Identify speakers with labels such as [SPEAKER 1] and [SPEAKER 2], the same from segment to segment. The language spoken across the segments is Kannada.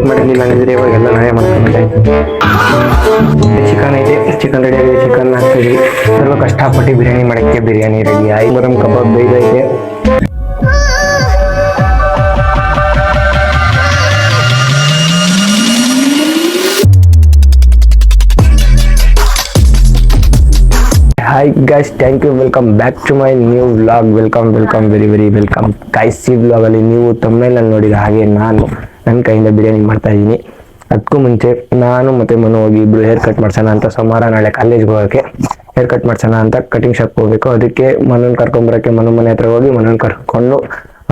[SPEAKER 1] ಮಾಡಿರ್ಲಿಲ್ಲ ಅಂದಿದ್ರೆ ಇವಾಗೆಲ್ಲ ನಾವೇ ಮಾಡ್ಕೊಂಡ್ಬಿಟ್ಟೆ. ಚಿಕನ್ ಐತೆ, ಚಿಕನ್ ರೆಡಿ ಆಗಿದೆ, ಚಿಕನ್ ಹಾಕ್ತಿದ್ವಿ. ಸ್ವಲ್ಪ ಕಷ್ಟಪಟ್ಟು ಬಿರಿಯಾನಿ ಮಾಡೋಕ್ಕೆ ಬಿರಿಯಾನಿ ರೆಡಿ ಆಗಿ ಮೊರಂ ಕಬಾಬ್ ಬೇಯ್ದೈತೆ. Hi guys, thank you, welcome back to my new vlog. Welcome very welcome guys. ಈ ವ್ಲಾಗಲ್ಲಿ ನೀವು ತಮ್ಮನೇಲಿ ನೋಡಿದ ಹಾಗೆ ನಾನು ನನ್ನ ಕೈಯಿಂದ ಬಿರಿಯಾನಿ ಮಾಡ್ತಾ ಇದ್ದೀನಿ. ಅದಕ್ಕೂ ಮುಂಚೆ ನಾನು ಮತ್ತೆ ಮನು ಹೋಗಿ ಇಬ್ರು ಹೇರ್ ಕಟ್ ಮಾಡ್ಸೋಣ ಅಂತ, ಸೋಮವಾರ ನಾಳೆ ಕಾಲೇಜ್ಗೆ ಹೋಗೋಕ್ಕೆ ಹೇರ್ ಕಟ್ ಮಾಡ್ಸೋಣ ಅಂತ ಕಟಿಂಗ್ ಶಾಪ್ ಹೋಗ್ಬೇಕು. ಅದಕ್ಕೆ ಮನನ್ ಕರ್ಕೊಂಬರೋಕ್ಕೆ ಮನೆ ಹತ್ರ ಹೋಗಿ ಮನನ್ ಕರ್ಕೊಂಡು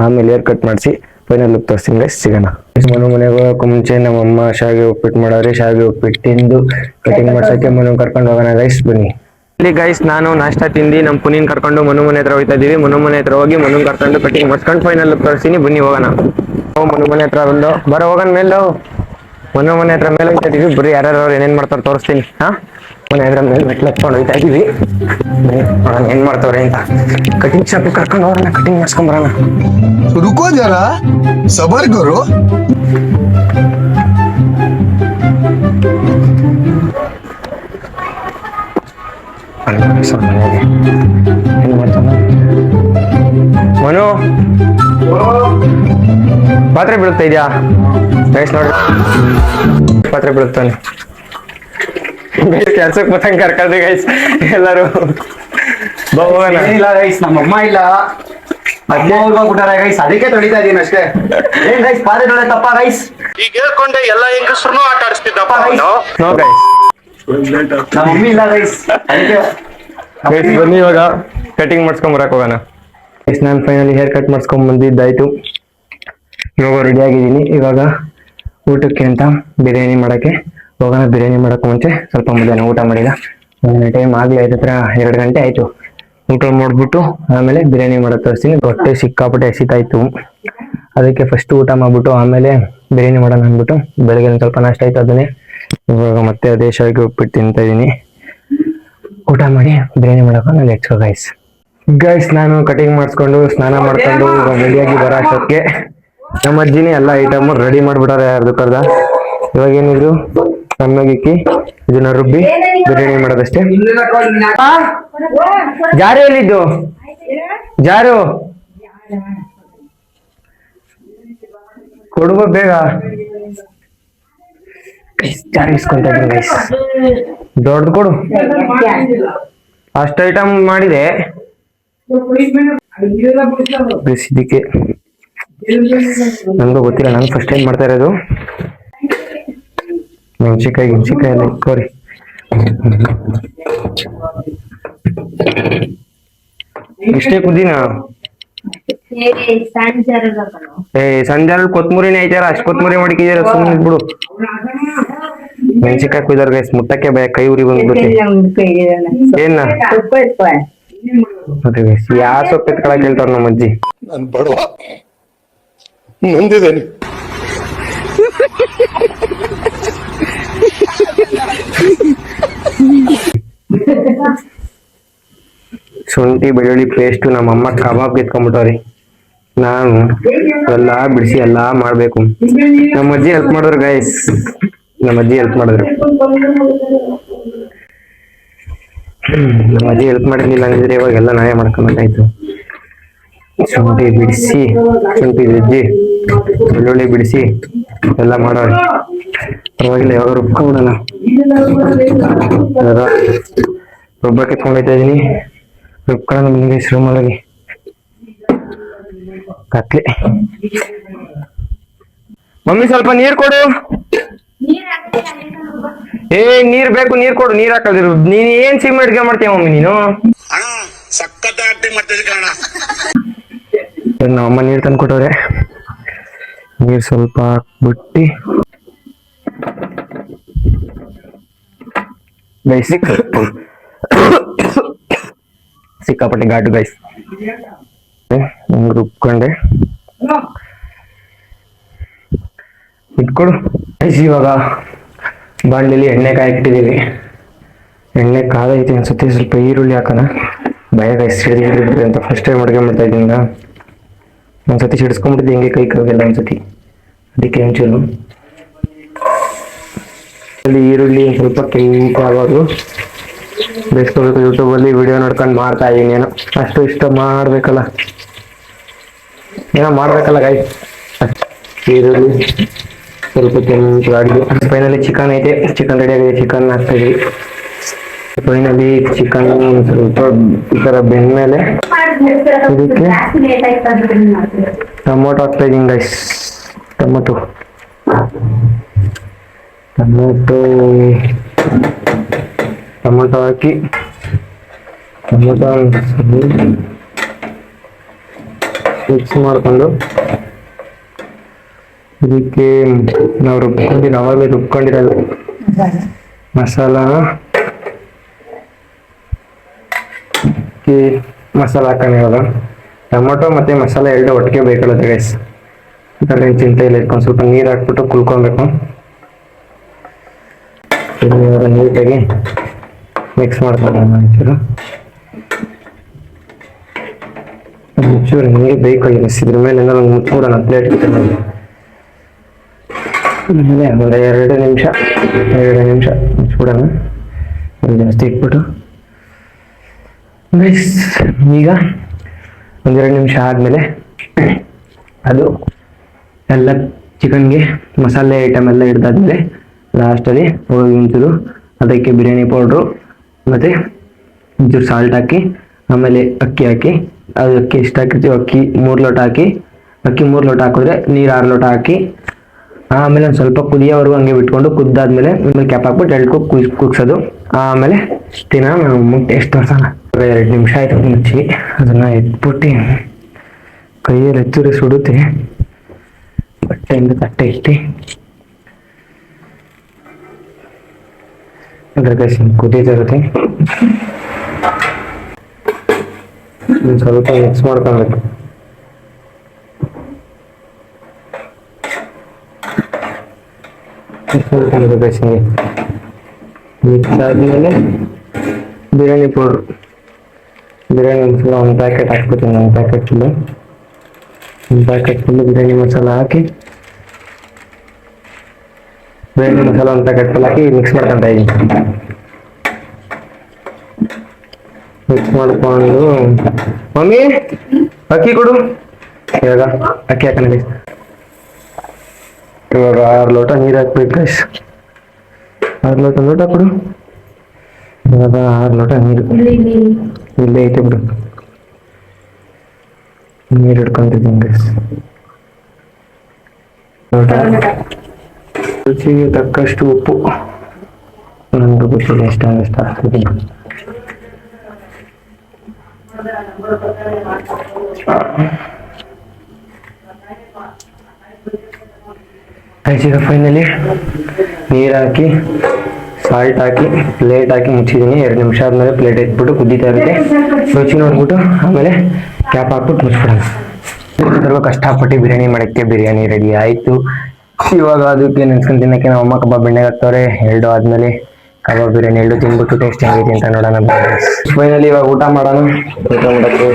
[SPEAKER 1] ಆಮೇಲೆ ಹೇರ್ ಕಟ್ ಮಾಡಿಸಿ ಫೈನಲ್ ಲುಕ್ ತೋರಿಸ್ತೀನಿ ಗೈಸ್. ಸಿಗೋಣ. ಮನೆಗೆ ಹೋಗೋಕೆ ಮುಂಚೆ ನಮ್ಮಮ್ಮ ಶಾವಿಗೆ ಉಪ್ಪಿಟ್ಟು ಮಾಡೋರೆ. ಶಾವಿಗೆ ಉಪ್ಪಿಟ್ಟು ತಿಂದು ಕಟಿಂಗ್ ಮಾಡ್ಸೋಕ್ಕೆ ಮನನ್ ಕರ್ಕೊಂಡು ಹೋಗೋಣ ಗೈಸ್, ಬನ್ನಿ. ಇಲ್ಲಿ ಗೈಸ್ ನಾನು ನಾಷ್ಟ ತಿಂದು ನಮ್ಮ ಪುನೀನ್ ಕರ್ಕೊಂಡು ಮನೆ ಹತ್ರ ಹೋಗ್ತಾ ಇದೀವಿ. ಮನೆ ಹತ್ರ ಹೋಗಿ ಮನನ್ ಕರ್ಕೊಂಡು ಕಟಿಂಗ್ ಮಾಡ್ಸ್ಕೊಂಡು ಫೈನಲ್ ಲುಕ್ ತೋರಿಸ್ತೀನಿ, ಬನ್ನಿ ಹೋಗೋಣ. ಮನೆ ಹತ್ರ ಬಂದು ಬರೋ ಹೋಗೋಣ ಮೇಲೆ ಮನೆ ಹತ್ರ ಮೇಲೆ ಹೋಗ್ತಾ ಇದೀವಿ. ಬರೀ ಯಾರು ಏನೇನ್ ಮಾಡ್ತಾರೆ ತೋರಿಸ್ತೀನಿ. ಮನೆ ಹತ್ರ ಮೇಲೆ ಮೆಟ್ಲು ಹತ್ಕೊಂಡು ಹೋಗ್ತಾ ಇದೀವಿ. ಏನ್ ಮಾಡ್ತವ್ರೆ ಅಂತ ಕಟಿಂಗ್ ಶಾಪ್ ಕರ್ಕೊಂಡು ಹೋಗೋಣ, ಕಟಿಂಗ್ ಮಾಡ್ಸ್ಕೊಂಡ್ ಬರೋಣ.
[SPEAKER 2] रुको जरा सबर करो.
[SPEAKER 1] ಮನು ಪಾತ್ರೆ ಬೀಳುತ್ತಾ ಇದೆಯಾ ಗೈಸ್? ನೋಡಿ ಪಾತ್ರೆ ಬೀಳುತ್ತಾನೆ. ಕೆಲ್ಸಕ್ಕೆ ಬತ್ತಂಗೆ ಕರ್ಕೊಳ್ರಿ ಗೈಸ್ ಎಲ್ಲರೂ.
[SPEAKER 3] ಇಲ್ಲ ಗೈಸ್, ನಮ್ಮಮ್ಮ ಇಲ್ಲ, ಅಮ್ಮ ಹೋಗ್ಬಿಟ್ಟಾರೆ ಗೈಸ್, ಅದಕ್ಕೆ ತೊಳಿತಾ ಇದೀನಿ ಅಷ್ಟೇ. ಏನ್ ಗೈಸ್ ಪಾತ್ರೆ ತೊಳೆ ತಪ್ಪ ಗೈಸ್?
[SPEAKER 4] ಈಗ ಹೇಳ್ಕೊಂಡೆ ಎಲ್ಲ ಹೆಂಗಸ್ರು ಆಟ ಆಡಿಸ್ತಿದ್ದಪ್ಪ.
[SPEAKER 1] ನೋ ಗೈಸ್,
[SPEAKER 3] ನಮ್ಮ ಮಮ್ಮಿ ಇಲ್ಲ ಗೈಸ್, ಅದಕ್ಕೆ
[SPEAKER 1] ಗೈಸ್ ಬನ್ನಿ ಇವಾಗ ಕಟಿಂಗ್ ಮಾಡ್ಸ್ಕೊಂಡ್ ಬರಕ್ ಹೋಗೋಣ. ಗೈಸ್ ನಾನು ಫೈನಲಿ ಹೇರ್ ಕಟ್ ಮಾಡ್ಸ್ಕೊಂಡ್ ಬಂದಿದ್ದಾಯ್ತು. ಇವಾಗ ರೆಡಿ ಆಗಿದ್ದೀನಿ. ಇವಾಗ ಊಟಕ್ಕೆ ಅಂತ ಬಿರಿಯಾನಿ ಮಾಡಕ್ಕೆ ಹೋಗೋಣ. ಬಿರಿಯಾನಿ ಮಾಡಕ್ ಮುಂಚೆ ಸ್ವಲ್ಪ ಮಧ್ಯಾಹ್ನ ಊಟ ಮಾಡಿಲ್ಲ, ಟೈಮ್ ಆಗ್ಲಿ ಆಯ್ತು, 2 ಗಂಟೆ ಆಯ್ತು. ಊಟ ಮಾಡ್ಬಿಟ್ಟು ಆಮೇಲೆ ಬಿರಿಯಾನಿ ಮಾಡಕ್ ತೋರಿಸ್ತೀನಿ. ಹೊಟ್ಟೆ ಸಿಕ್ಕಾಪಟ್ಟೆ ಹಸಿತಾಯ್ತು, ಅದಕ್ಕೆ ಫಸ್ಟ್ ಊಟ ಮಾಡ್ಬಿಟ್ಟು ಆಮೇಲೆ ಬಿರಿಯಾನಿ ಮಾಡೋಣ ಅಂದ್ಬಿಟ್ಟು ಬೆಳಗ್ಗೆ ಸ್ವಲ್ಪ ನಾಷ್ಟ ಆಯ್ತು. ಅದನ್ನೇ ಇವಾಗ ಮತ್ತೆ ಅದೇ ಶಾವಿಗೆ ಉಪ್ಪಿಟ್ಟು ತಿಂತಾ ಇದೀನಿ. ಊಟ ಮಾಡಿ ಬಿರಿಯಾನಿ ಮಾಡಕ ನಾನು ಲೆಟ್ಸ್ ಗೋ ಗೈಸ್. ಗೈಸ್ ನಾನು ಕಟಿಂಗ್ ಮಾಡಿಸ್ಕೊಂಡು ಸ್ನಾನ ಮಾಡ್ಕೊಂಡು ರೆಡಿಯಾಗಿ ಬರೋ ಅಷ್ಟೊತ್ತಿಗೆ ನಮ್ಮ ಅಜ್ಜಿನೇ ಎಲ್ಲ ಐಟಮ್ ರೆಡಿ ಮಾಡ್ಬಿಟ್ಟಾರೆ ಅರ್ಧಕ್ಕರ್ಧ. ಇವಾಗ ಏನಿದ್ರು ಸಣ್ಣಗಿಕ್ಕಿ ಇದನ್ನ ರುಬ್ಬಿ ಬಿರಿಯಾನಿ ಮಾಡೋದಷ್ಟೇ. ಜಾರು ಎಲ್ಲಿದ್ದು? ಜಾರು ಕೊಡುವ ಬೇಗ. ಜಾರು ಇಸ್ಕೊಂತ ಇದ್ದೀನಿ ಗೈಸ್, ದೊಡ್ಡದು ಕೊಡು. ಅಷ್ಟು ಐಟಮ್ ಮಾಡಿದೆ ಬಿಸಿದಕ್ಕೆ, ನನ್ಗೂ ಗೊತ್ತಿಲ್ಲ, ನಾನು ಫಸ್ಟ್ ಟೈಮ್ ಮಾಡ್ತಾ ಇರೋದು. ಮೆಣಸಿಕಾಯಿ ಎಲ್ಲ ಇಟ್ಕೋರಿ. ಇಷ್ಟೇ ಕುದಿನ ಸಂಜಾರ ಕೊತ್ಮುರಿನೇ ಐತಾರ, ಅಷ್ಟು ಕೊತ್ಮುರಿ ಮಾಡಿಕಿದಾರ, ಸುಮ್ಮನೆ ಬಿಡು. ಮೆಣಸಿಕಾಯಿ ಕುಯ್ದಾರ ಗೈಸ್, ಮುಟ್ಟಕ್ಕೆ ಭಯ, ಕೈ ಉರಿ ಬಂದ್ಬಿಡುತ್ತೆ. ಏನ ಮತ್ತೆ ಗೈಸ್ ಯಾವ ಸೊಪ್ಪು ಎತ್ಕೊಳಕ್ ಹೇಳ್ತಾರ ನಮ್ಮ ಅಜ್ಜಿ.
[SPEAKER 2] ನಾನು ಬಡವ ನೊಂದಿದ್ದೇನೆ.
[SPEAKER 1] ಶುಂಠಿ ಬೆಳ್ಳುಳ್ಳಿ ಪೇಸ್ಟ್ ನಮ್ಮಮ್ಮ ಕಬಾಬ್ ಎತ್ಕೊಂಡ್ಬಿಟ್ಟವ್ರಿ. ನಾನು ಎಲ್ಲ ಬಿಡಿಸಿ ಎಲ್ಲಾ ಮಾಡ್ಬೇಕು. ನಮ್ಮ ಅಜ್ಜಿ ಹೆಲ್ಪ್ ಮಾಡಿದ್ರು ಗೈಸ್, ನಮ್ಮ ಅಜ್ಜಿ ಹೆಲ್ಪ್ ಮಾಡಿದ್ರು. ನಮ್ಮ ಅಜ್ಜಿ ಹೆಲ್ಪ್ ಮಾಡಿರ್ಲಿಲ್ಲ ಅಂದಿದ್ರೆ ಇವಾಗೆಲ್ಲ ನಾವೇ ಮಾಡ್ಕೊಂಡ್ಬೇಕಾಯ್ತು. ಶುಂಠಿ ಬಿಡಿಸಿ, ಶುಂಠಿ ಜಜ್ಜಿ, ಬೆಳ್ಳುಳ್ಳಿ ಬಿಡಿಸಿ ಎಲ್ಲ ಮಾಡೋರಿ. ಪರವಾಗಿಲ್ಲ, ಯಾವಾಗ ರುಬ್ಕೊಂಡ್ಬಿಡೋಣ. ರುಬ್ಬಕ್ಕೆ ಎತ್ಕೊಂಡೈತಾ ಇದೀನಿ, ರುಬ್ಕೊಳ್ಳೋಣ ಬಂದಿದೆ ರೂಮೊಳಗೆ. ಕತ್ಲೆ. ಮಮ್ಮಿ ಸ್ವಲ್ಪ ನೀರ್ ಕೊಡು. ಏ ನೀರ್ ಬೇಕು, ನೀರ್ ಕೊಡು. ನೀರ್ ಹಾಕಲ್ದಿರು. ನೀನ್ ಏನ್ ಸಿಮ್ ಅಡ್ಗೆ ಮಾಡ್ತೀಯ ಮಮ್ಮಿ ನೀನು? ನಮ್ಮಮ್ಮ ನೀರ್ ತಂದು ಕೊಟ್ಟವ್ರೆ. ನೀರ್ ಸ್ವಲ್ಪ ಹಾಕ್ಬಿಟ್ಟು ಗೈಸ್, ಸಿಕ್ಕಾಪಟ್ಟೆ ಘಾಟು ಗೈಸ್. ರುಬ್ಕೊಂಡೆ ಇಟ್ಕೊಡು ಗೈಸ್. ಇವಾಗ ಬಾಣಲಿಲಿ ಎಣ್ಣೆ ಕಾಯಿಟ್ಟಿದೀವಿ. ಎಣ್ಣೆ ಕಾದೈತಿ ಅನ್ಸುತ್ತೆ. ಸ್ವಲ್ಪ ಈರುಳ್ಳಿ ಹಾಕೋಣ. ಭಯ ಗೈಸ್, ಸಿಡಿದ್ಬಿಡ್ರಿ ಅಂತ ಫಸ್ಟ್ ಟೈಮ್ ಅಡುಗೆ ಮಾಡ್ತಾ ಇದ್ದೀನಿ. ಒಂದ್ಸತಿ ಸಿಡಿಸ್ಕೊಂಡ್ಬಿಟ್ಟಿದ್ದೆ ಹಿಂಗೆ ಕೈ ಕಾಗೆಲ್ಲ ಒಂದ್ಸತಿ, ಅದಕ್ಕೆ ಒಂಚೂರು ಅಲ್ಲಿ ಈರುಳ್ಳಿ ಸ್ವಲ್ಪ ಕೆಂಪಾಗೋದು ಬೇಯಿಸ್ಕೋಬೇಕು. ಯೂಟ್ಯೂಬಲ್ಲಿ ವಿಡಿಯೋ ನೋಡ್ಕೊಂಡು ಮಾಡ್ತಾ ಇದೀನಿ. ಏನೋ ಅಷ್ಟು ಇಷ್ಟ ಮಾಡ್ಬೇಕಲ್ಲ, ಏನೋ ಮಾಡ್ಬೇಕಲ್ಲ ಗೈಸ್. ಈರುಳ್ಳಿ ಸ್ವಲ್ಪ ಕೆಂಪಾಗಿ ಫೈನಲಿ ಚಿಕನ್ ಐತೆ. ಚಿಕನ್ ರೆಡಿ ಆಗಿದೆ. ಚಿಕನ್ ಹಾಕ್ತಾ ಇದೀವಿ. ಫೈನಲಿ ಚಿಕನ್ ಸ್ವಲ್ಪ ಈ ಥರ ಬೆಂದ್ಮೇಲೆ ಇದಕ್ಕೆ ಟೊಮೊಟೊ ಹಾಕ್ತಾ ಇದೀನಿ ಗೈಸ್. ಟೊಮೊಟೊ ಹಾಕಿ ಟೊಮೊಟೊ ಮಿಕ್ಸ್ ಮಾಡಿಕೊಂಡು ಇದಕ್ಕೆ ನಾವು ಅವಾಗಲೇ ರುಬ್ಕೊಂಡಿರೋದು ಮಸಾಲ ಹಾಕೊಂಡಿರೋದು. ಟೊಮೊಟೊ ಮತ್ತು ಮಸಾಲೆ ಎರಡು ಒಟ್ಟಿಗೆ ಬೇಕಲ್ಲತ್ತೆ ಗೈಸ್. ಅದರಲ್ಲಿ ಚಿಂತೆ ಇಲ್ಲ. ಇಟ್ಕೊಂಡು ಸ್ವಲ್ಪ ನೀರು ಹಾಕ್ಬಿಟ್ಟು ಕುಲ್ಕೊಬೇಕು. ನೀಟಾಗಿ ಮಿಕ್ಸ್ ಮಾಡ್ಕೊಂಡು ಒಂಚೂರು ಹಿಂಗೆ ಬೇಕಲ್ಲ ಗೈಸ್. ಇದ್ರ ಮೇಲೆ ಒಂದು ಮುಚ್ಚಿಬಿಡೋಣ ಪ್ಲೇಟ್ ಆಮೇಲೆ ಒಂದು 2 ನಿಮಿಷ ಮುಚ್ಚಿಬಿಡೋಣ. ಜಾಸ್ತಿ ಇಟ್ಬಿಟ್ಟು ಗೈಸ್ ಈಗ 1-2 ನಿಮಿಷ ಆದಮೇಲೆ ಅದು ಎಲ್ಲ ಚಿಕನ್ಗೆ ಮಸಾಲೆ ಐಟಮ್ ಎಲ್ಲ ಹಿಡ್ದಾದ್ಮೇಲೆ ಲಾಸ್ಟಲ್ಲಿ ಒಂಚೂರು ಅದಕ್ಕೆ ಬಿರಿಯಾನಿ ಪೌಡ್ರು ಮತ್ತು ಒಂಚೂರು ಸಾಲ್ಟ್ ಹಾಕಿ ಆಮೇಲೆ ಅಕ್ಕಿ ಹಾಕಿ, ಅದು ಅಕ್ಕಿ ಎಷ್ಟು ಹಾಕಿರ್ತೀವಿ ಅಕ್ಕಿ 3 ಲೋಟ ಹಾಕಿ, ಅಕ್ಕಿ 3 ಲೋಟ ಹಾಕಿದ್ರೆ ನೀರು 6 ಲೋಟ ಹಾಕಿ ಆಮೇಲೆ ಒಂದು ಸ್ವಲ್ಪ ಕುದಿಯೋವರೆಗೂ ಹಂಗೆ ಬಿಟ್ಕೊಂಡು ಕುದ್ದಾದ್ಮೇಲೆ ಆಮೇಲೆ ಕ್ಯಾಪ್ ಹಾಕ್ಬಿಟ್ಟು 2 ಕುಗ್ಸೋದು. ಆಮೇಲೆ ನಾವು ಟೇಸ್ಟ್ ತೋರ್ಸೋಣ. 2 ನಿಮಿಷ ಆಯ್ತು ಮುಚ್ಚಿ ಅದನ್ನ ಎತ್ಬಿಟ್ಟು ಕೈಯಲ್ಲಿ ಹೆಚ್ಚೂರಿ ಸುಡುತ್ತೆ. ಬಟ್ಟೆಯಿಂದ ತಟ್ಟೆ ಇಟ್ಟು ಅದ್ರ ಕುದೀತಾ ಇರುತ್ತೆ. ಸ್ವಲ್ಪ ಮಿಕ್ಸ್ ಮಾಡ್ಕೊಳ್ಬೇಕು. ಮಿಕ್ಸ್ ಆದ್ಮೇಲೆ ಬಿರಿಯಾನಿ ಪೌಡ್ರ್, ಬಿರಿಯಾನಿ ಮಸಾಲ ಒಂದು ಪ್ಯಾಕೆಟ್ ಹಾಕ್ಬಿಡ್ತೀನಿ. ಒಂದು ಪ್ಯಾಕೆಟ್ ಫುಲ್ಲು ಬಿರಿಯಾನಿ ಮಸಾಲ ಹಾಕಿ ಒಂದು ಪ್ಯಾಕೆಟ್ ಫುಲ್ ಹಾಕಿ ಮಿಕ್ಸ್ ಮಾಡ್ಕೊತಾ ಇದ್ದೀನಿ. ಮಿಕ್ಸ್ ಮಾಡ್ಕೊಂಡು ಮಮ್ಮಿ ಅಕ್ಕಿ ಕೊಡು. ಇವಾಗ ಅಕ್ಕಿ ಹಾಕೋಣ. ಇವಾಗ 6 ಲೋಟ ನೀರು ಹಾಕ್ಬೇಕು ಗೈಸ್. 6 ಲೋಟ ಕೊಡು. ಇವಾಗ 6 ಲೋಟ ನೀರು ಇಲ್ಲೇ ಐತೆ ಬಿಡು. ನೀರು ಹಿಡ್ಕೊಂತಿದ್ದೀನಿ ಗೈಸ್. ರುಚಿಗೆ ತಕ್ಕಷ್ಟು ಉಪ್ಪು, ನನಗೆ ಗೊತ್ತಿಲ್ಲ ಎಷ್ಟು ಹಾಕ್ತಿದ್ದೀನಿ. ಈಗ ಫೈನಲಿ ನೀರು ಹಾಕಿ ಸಾಲ್ಟ್ ಹಾಕಿ ಪ್ಲೇಟ್ ಹಾಕಿ ಮುಚ್ಚಿದ್ದೀನಿ. 2 ನಿಮಿಷ ಆದ್ಮೇಲೆ ಪ್ಲೇಟ್ ಎತ್ಬಿಟ್ಟು ಕುದೀತಾ ಇರುತ್ತೆ. ರುಚಿ ನೋಡ್ಬಿಟ್ಟು ಆಮೇಲೆ ಕ್ಯಾಪ್ ಹಾಕ್ಬಿಟ್ಟು ಮುಚ್ಬಿಡೋಣ. ಸ್ವಲ್ಪ ಕಷ್ಟಪಟ್ಟು ಬಿರಿಯಾನಿ ಮಾಡೋಕ್ಕೆ ಬಿರಿಯಾನಿ ರೆಡಿ ಆಯಿತು. ಇವಾಗ ಅದಕ್ಕೆ ನೆನ್ಸ್ಕೊಂಡು ತಿನ್ನಕ್ಕೆ ನಮ್ಮ ಅಮ್ಮ ಕಬಾಬ್ ಬೆಣ್ಣೆಗೆ ಹಾಕ್ತವ್ರೆ. 2 ಆದ್ಮೇಲೆ ಕಬಾಬ್ ಬಿರಿಯಾನಿ 2 ತಿನ್ಬಿಟ್ಟು ಟೇಸ್ಟ್ ಹೆಂಗೈತಿ ಅಂತ ನೋಡೋಣ. ಫೈನಲಿ ಇವಾಗ ಊಟ ಮಾಡೋಣ. ಊಟ ಮಾಡೋಕ್ಕೆ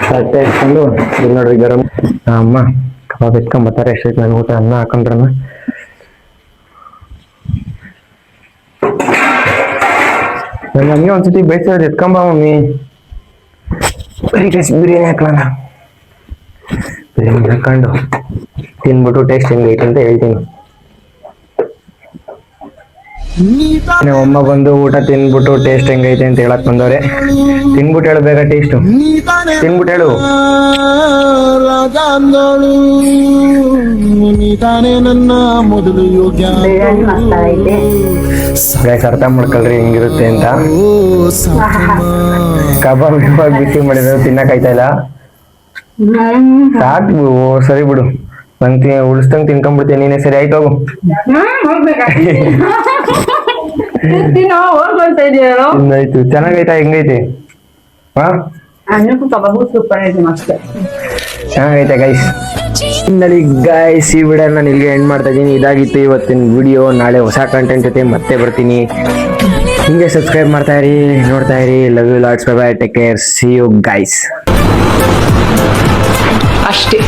[SPEAKER 1] ತಟ್ಟೆ ಇಟ್ಕೊಂಡು ಇಲ್ಲಿ ನೋಡ್ರಿ ಗರಂ ಅಮ್ಮ ಕಬಾಬ್ ಎತ್ಕೊಂಬತ್ತಾರೆ. ಎಷ್ಟೈತೆ ನಾನು ಊಟ ಅನ್ನ ಹಾಕೊಂಡ್ರನ. ನಮಗೆ ಒಂದ್ಸತಿ ಬೇಯಿಸೋದು ಎತ್ಕೊಂಬ ಮಮ್ಮಿ. ಬಿರಿಯಾನಿ ಹಾಕೋಣ. ಬಿರಿಯಾನಿ ಹಾಕೊಂಡು ತಿನ್ಬಿಟ್ಟು ಟೇಸ್ಟ್ ಹೆಂಗೈತೆ ಅಂತ ಹೇಳ್ತೀನಿ. ನಮ್ಮಮ್ಮ ಬಂದು ಊಟ ತಿನ್ಬಿಟ್ಟು ಟೇಸ್ಟ್ ಹೆಂಗೈತೆ ಅಂತ ಹೇಳಕ್ ಬಂದವ್ರೆ. ತಿನ್ಬಿಟ್ಟು ಹೇಳ್ಬೇಕ ಟೇಸ್ಟು. ತಿನ್ಬಿಟ್ಟು ಹೇಳು. ಅರ್ಥ ಮಾಡ್ಕೊಳ್ರಿ ಹೆಂಗಿರುತ್ತೆ ಅಂತ. ಕಬಾಬ್ ಬಿಸಿ ಮಾಡಿದ್ರೆ ತಿನ್ನಕಾಯ್ತಾ ಇಲ್ಲ. ಸಾಕು ಸರಿ ಬಿಡು. ನಂಗೆ ಉಳಿಸ್ದಂಗ್ ತಿನ್ಕೊಂಡ್ಬಿಡ್ತೀನಿ ನೀನೇ. ಸರಿ ಆಯ್ತು ಹೋಗು. ಆಯ್ತು ಚೆನ್ನಾಗೈತಾ ಹೆಂಗೈತೆ? ಚೆನ್ನಾಗೈತೆ ಗೈಸ್. ಇನ್ನಲ್ಲಿ ಗೈಸ್ ಈ ವಿಡಿಯೋ ನಾನು ಇಲ್ಲಿಗೆ ಎಂಡ್ ಮಾಡ್ತಾ ಇದ್ದೀನಿ. ಇದಾಗಿತ್ತು ಇವತ್ತಿನ ವಿಡಿಯೋ. ನಾಳೆ ಹೊಸ ಕಂಟೆಂಟ್ ಜೊತೆ ಮತ್ತೆ ಬರ್ತೀನಿ. ಹಿಂಗೆ ಸಬ್ಸ್ಕ್ರೈಬ್ ಮಾಡ್ತಾ ಇರಿ, ನೋಡ್ತಾ ಇರಿ. Love you lots. Bye bye, take care, see you guys.
[SPEAKER 5] ಅಷ್ಟೇ.